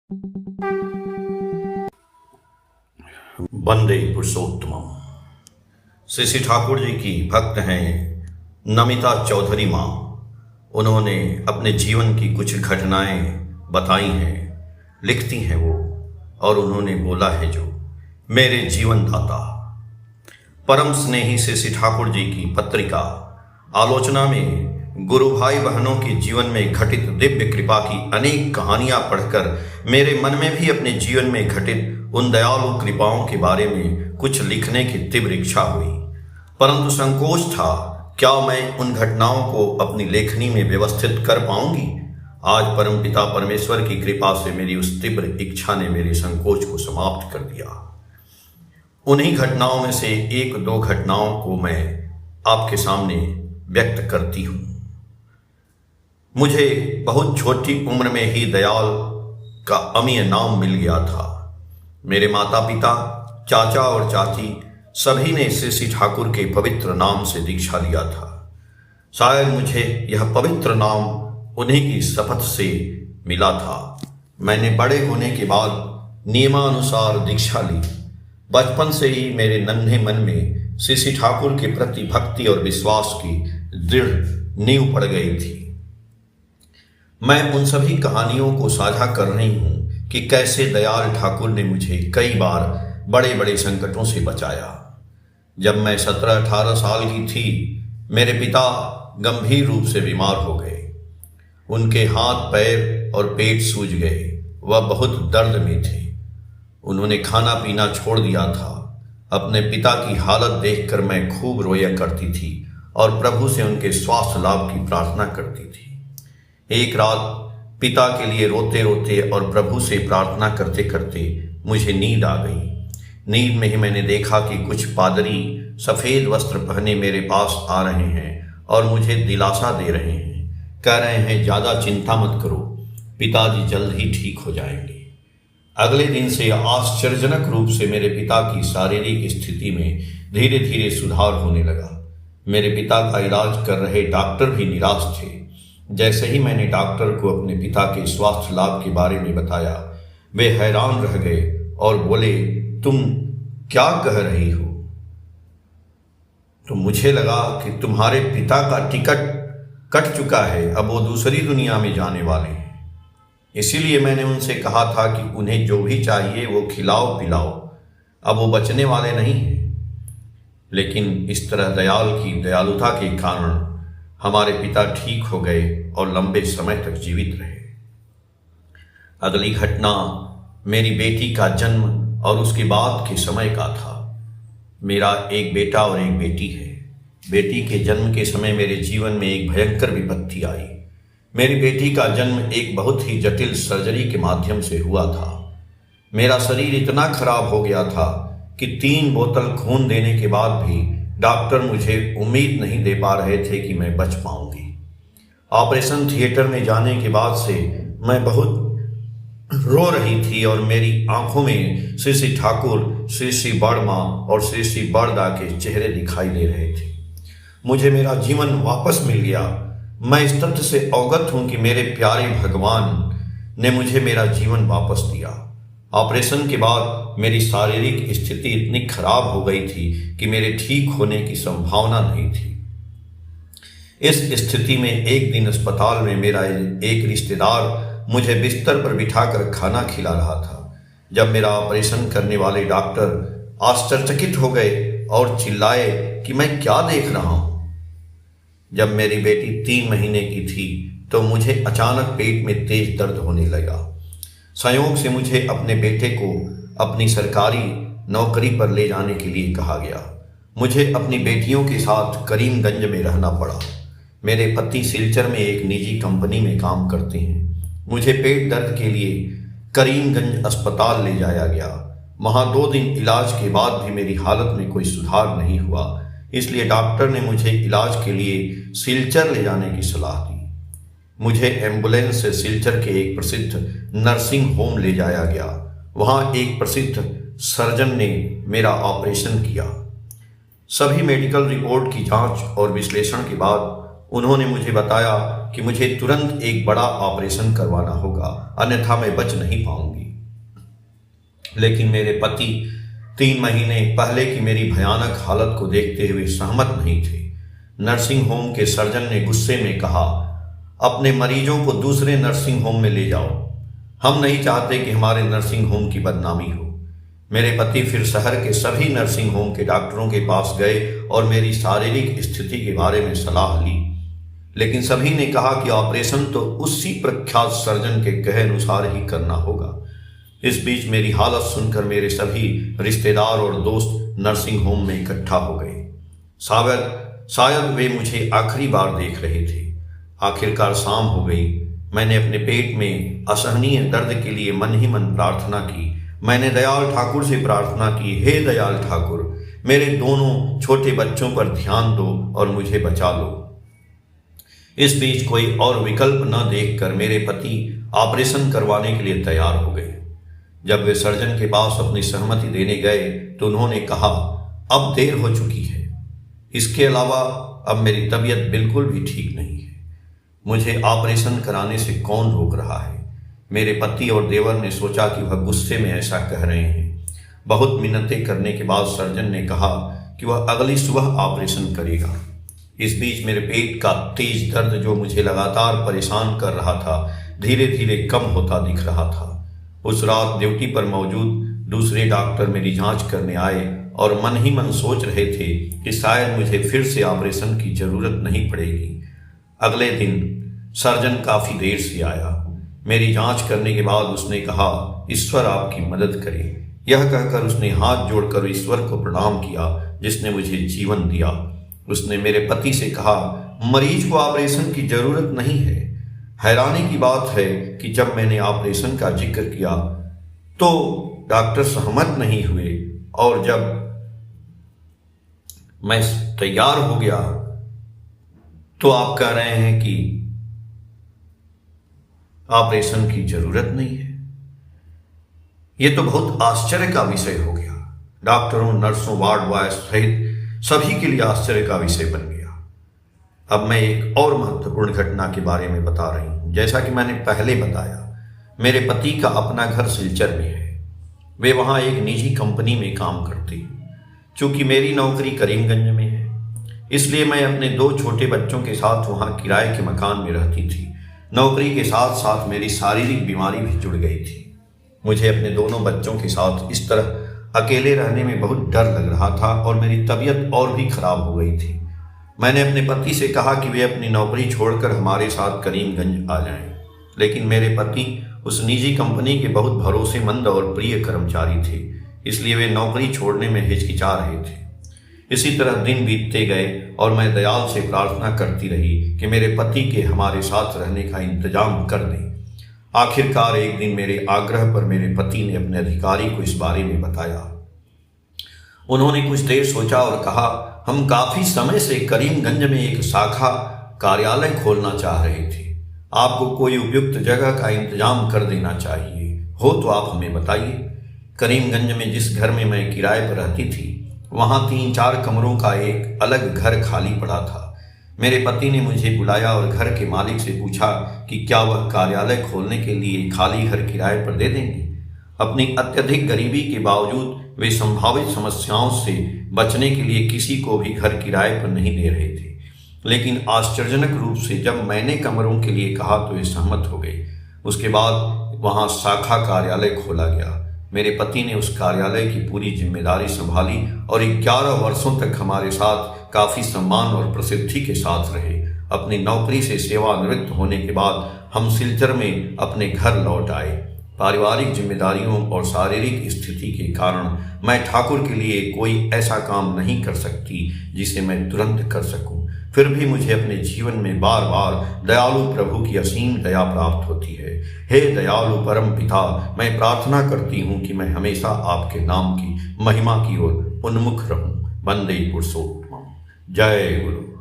वंदे पुरुषोत्तमम। श्री श्री ठाकुर जी की भक्त हैं नमिता चौधरी माँ। उन्होंने अपने जीवन की कुछ घटनाएं बताई हैं, लिखती हैं वो, और उन्होंने बोला है जो मेरे जीवन दाता परम स्नेही श्री श्री ठाकुर जी की पत्रिका आलोचना में गुरु भाई बहनों के जीवन में घटित दिव्य कृपा की अनेक कहानियां पढ़कर मेरे मन में भी अपने जीवन में घटित उन दयालु कृपाओं के बारे में कुछ लिखने की तीव्र इच्छा हुई, परंतु संकोच था क्या मैं उन घटनाओं को अपनी लेखनी में व्यवस्थित कर पाऊंगी। आज परमपिता परमेश्वर की कृपा से मेरी उस तीव्र इच्छा ने मेरे संकोच को समाप्त कर दिया। उन्हीं घटनाओं में से एक दो घटनाओं को मैं आपके सामने व्यक्त करती हूँ। मुझे बहुत छोटी उम्र में ही दयाल का अमीय नाम मिल गया था। मेरे माता पिता, चाचा और चाची सभी ने श्री श्री ठाकुर के पवित्र नाम से दीक्षा लिया था। शायद मुझे यह पवित्र नाम उन्हीं की शपथ से मिला था। मैंने बड़े होने के बाद नियमानुसार दीक्षा ली। बचपन से ही मेरे नन्हे मन में श्री श्री ठाकुर के प्रति भक्ति और विश्वास की दृढ़ नींव पड़ गई थी। मैं उन सभी कहानियों को साझा कर रही हूँ कि कैसे दयाल ठाकुर ने मुझे कई बार बड़े बड़े संकटों से बचाया। जब मैं 17-18 साल की थी, मेरे पिता गंभीर रूप से बीमार हो गए। उनके हाथ, पैर और पेट सूज गए। वह बहुत दर्द में थे। उन्होंने खाना पीना छोड़ दिया था। अपने पिता की हालत देखकर मैं खूब रोया करती थी और प्रभु से उनके स्वास्थ्य लाभ की प्रार्थना करती थी। एक रात पिता के लिए रोते रोते और प्रभु से प्रार्थना करते करते मुझे नींद आ गई। नींद में ही मैंने देखा कि कुछ पादरी सफ़ेद वस्त्र पहने मेरे पास आ रहे हैं और मुझे दिलासा दे रहे हैं। कह रहे हैं, ज़्यादा चिंता मत करो, पिताजी जल्द ही ठीक हो जाएंगे। अगले दिन से आश्चर्यजनक रूप से मेरे पिता की शारीरिक स्थिति में धीरे धीरे सुधार होने लगा। मेरे पिता का इलाज कर रहे डॉक्टर भी निराश थे। जैसे ही मैंने डॉक्टर को अपने पिता के स्वास्थ्य लाभ के बारे में बताया, वे हैरान रह गए और बोले, तुम क्या कह रही हो? तो मुझे लगा कि तुम्हारे पिता का टिकट कट चुका है, अब वो दूसरी दुनिया में जाने वाले हैं। इसीलिए मैंने उनसे कहा था कि उन्हें जो भी चाहिए वो खिलाओ पिलाओ, अब वो बचने वाले नहीं हैं। लेकिन इस तरह दयाल की दयालुता के कारण हमारे पिता ठीक हो गए और लंबे समय तक जीवित रहे। अगली घटना मेरी बेटी का जन्म और उसके बाद के समय का था। मेरा एक बेटा और एक बेटी है। बेटी के जन्म के समय मेरे जीवन में एक भयंकर विपत्ति आई। मेरी बेटी का जन्म एक बहुत ही जटिल सर्जरी के माध्यम से हुआ था। मेरा शरीर इतना खराब हो गया था कि 3 बोतल खून देने के बाद भी डॉक्टर मुझे उम्मीद नहीं दे पा रहे थे कि मैं बच पाऊंगी। ऑपरेशन थिएटर में जाने के बाद से मैं बहुत रो रही थी और मेरी आंखों में श्री श्री ठाकुर, श्री श्री बड़मा और श्री श्री बड़दा के चेहरे दिखाई दे रहे थे। मुझे मेरा जीवन वापस मिल गया। मैं इस तथ्य से अवगत हूं कि मेरे प्यारे भगवान ने मुझे मेरा जीवन वापस दिया। ऑपरेशन के बाद मेरी शारीरिक स्थिति इतनी खराब हो गई थी कि मेरे ठीक होने की संभावना नहीं थी। इस स्थिति में एक दिन अस्पताल में मेरा एक रिश्तेदार मुझे बिस्तर पर बिठाकर खाना खिला रहा था। जब मेरा ऑपरेशन करने वाले डॉक्टर आश्चर्यचकित हो गए और चिल्लाए कि मैं क्या देख रहा हूं। जब मेरी बेटी 3 महीने की थी तो मुझे अचानक पेट में तेज दर्द होने लगा। संयोग से मुझे अपने बेटे को अपनी सरकारी नौकरी पर ले जाने के लिए कहा गया। मुझे अपनी बेटियों के साथ करीमगंज में रहना पड़ा। मेरे पति सिलचर में एक निजी कंपनी में काम करते हैं। मुझे पेट दर्द के लिए करीमगंज अस्पताल ले जाया गया। वहाँ 2 दिन इलाज के बाद भी मेरी हालत में कोई सुधार नहीं हुआ, इसलिए डॉक्टर ने मुझे इलाज के लिए सिलचर ले जाने की सलाह दी। मुझे एम्बुलेंस से सिलचर के एक प्रसिद्ध नर्सिंग होम ले जाया गया। वहाँ एक प्रसिद्ध सर्जन ने मेरा ऑपरेशन किया। सभी मेडिकल रिपोर्ट की जांच और विश्लेषण के बाद उन्होंने मुझे बताया कि मुझे तुरंत एक बड़ा ऑपरेशन करवाना होगा, अन्यथा मैं बच नहीं पाऊंगी। लेकिन मेरे पति 3 महीने पहले की मेरी भयानक हालत को देखते हुए सहमत नहीं थे। नर्सिंग होम के सर्जन ने गुस्से में कहा, अपने मरीजों को दूसरे नर्सिंग होम में ले जाओ, हम नहीं चाहते कि हमारे नर्सिंग होम की बदनामी हो। मेरे पति फिर शहर के सभी नर्सिंग होम के डॉक्टरों के पास गए और मेरी शारीरिक स्थिति के बारे में सलाह ली, लेकिन सभी ने कहा कि ऑपरेशन तो उसी प्रख्यात सर्जन के कहे अनुसार ही करना होगा। इस बीच मेरी हालत सुनकर मेरे सभी रिश्तेदार और दोस्त नर्सिंग होम में इकट्ठा हो गए। शायद वे मुझे आखिरी बार देख रहे थे। आखिरकार शाम हो गई। मैंने अपने पेट में असहनीय दर्द के लिए मन ही मन प्रार्थना की। मैंने दयाल ठाकुर से प्रार्थना की, हे दयाल ठाकुर, मेरे दोनों छोटे बच्चों पर ध्यान दो और मुझे बचा लो। इस बीच कोई और विकल्प न देखकर मेरे पति ऑपरेशन करवाने के लिए तैयार हो गए। जब वे सर्जन के पास अपनी सहमति देने गए तो उन्होंने कहा, अब देर हो चुकी है, इसके अलावा अब मेरी तबीयत बिल्कुल भी ठीक नहीं है, मुझे ऑपरेशन कराने से कौन रोक रहा है। मेरे पति और देवर ने सोचा कि वह गुस्से में ऐसा कह रहे हैं। बहुत मिन्नतें करने के बाद सर्जन ने कहा कि वह अगली सुबह ऑपरेशन करेगा। इस बीच मेरे पेट का तेज दर्द, जो मुझे लगातार परेशान कर रहा था, धीरे धीरे कम होता दिख रहा था। उस रात ड्यूटी पर मौजूद दूसरे डॉक्टर मेरी जांच करने आए और मन ही मन सोच रहे थे कि शायद मुझे फिर से ऑपरेशन की जरूरत नहीं पड़ेगी। अगले दिन सर्जन काफी देर से आया। मेरी जांच करने के बाद उसने कहा, ईश्वर आपकी मदद करे। यह कहकर उसने हाथ जोड़कर ईश्वर को प्रणाम किया जिसने मुझे जीवन दिया। उसने मेरे पति से कहा, मरीज को ऑपरेशन की जरूरत नहीं है। हैरानी की बात है कि जब मैंने ऑपरेशन का जिक्र किया तो डॉक्टर सहमत नहीं हुए, और जब मैं तैयार हो गया तो आप कह रहे हैं कि ऑपरेशन की जरूरत नहीं है। यह तो बहुत आश्चर्य का विषय हो गया। डॉक्टरों, नर्सों, वार्ड बॉय सहित सभी के लिए आश्चर्य का विषय बन गया। अब मैं एक और महत्वपूर्ण घटना के बारे में बता रही हूं। जैसा कि मैंने पहले बताया, मेरे पति का अपना घर सिलचर में है। वे वहां एक निजी कंपनी में काम करते हैं। चूंकि मेरी नौकरी करीमगंज में है, इसलिए मैं अपने 2 छोटे बच्चों के साथ वहां किराए के मकान में रहती थी। नौकरी के साथ साथ मेरी शारीरिक बीमारी भी जुड़ गई थी। मुझे अपने दोनों बच्चों के साथ इस तरह अकेले रहने में बहुत डर लग रहा था और मेरी तबीयत और भी खराब हो गई थी। मैंने अपने पति से कहा कि वे अपनी नौकरी छोड़कर हमारे साथ करीमगंज आ जाएं, लेकिन मेरे पति उस निजी कंपनी के बहुत भरोसेमंद और प्रिय कर्मचारी थे, इसलिए वे नौकरी छोड़ने में हिचकिचा रहे थे। इसी तरह दिन बीतते गए और मैं दयाल से प्रार्थना करती रही कि मेरे पति के हमारे साथ रहने का इंतजाम कर दें। आखिरकार एक दिन मेरे आग्रह पर मेरे पति ने अपने अधिकारी को इस बारे में बताया। उन्होंने कुछ देर सोचा और कहा, हम काफी समय से करीमगंज में एक शाखा कार्यालय खोलना चाह रहे थे। आपको कोई उपयुक्त जगह का इंतजाम कर देना चाहिए, हो तो आप हमें बताइए। करीमगंज में जिस घर में मैं किराए पर रहती थी, वहां 3-4 कमरों का एक अलग घर खाली पड़ा था। मेरे पति ने मुझे बुलाया और घर के मालिक से पूछा कि क्या वह कार्यालय खोलने के लिए खाली घर किराए पर दे देंगे। अपनी अत्यधिक गरीबी के बावजूद वे संभावित समस्याओं से बचने के लिए किसी को भी घर किराए पर नहीं दे रहे थे। लेकिन आश्चर्यजनक रूप से जब मैंने कमरों के लिए कहा तो वे सहमत हो गए। उसके बाद वहां शाखा कार्यालय खोला गया। मेरे पति ने उस कार्यालय की पूरी जिम्मेदारी संभाली और 11 वर्षों तक हमारे साथ काफी सम्मान और प्रसिद्धि के साथ रहे। अपनी नौकरी से सेवानिवृत्त होने के बाद हम सिलचर में अपने घर लौट आए। पारिवारिक जिम्मेदारियों और शारीरिक स्थिति के कारण मैं ठाकुर के लिए कोई ऐसा काम नहीं कर सकती जिसे मैं तुरंत कर सकूं। फिर भी मुझे अपने जीवन में बार बार दयालु प्रभु की असीम दया प्राप्त होती है। हे दयालु परम पिता, मैं प्रार्थना करती हूँ कि मैं हमेशा आपके नाम की महिमा की ओर उन्मुख रहूं। वंदे पुरुषोत्तम। जय गुरु।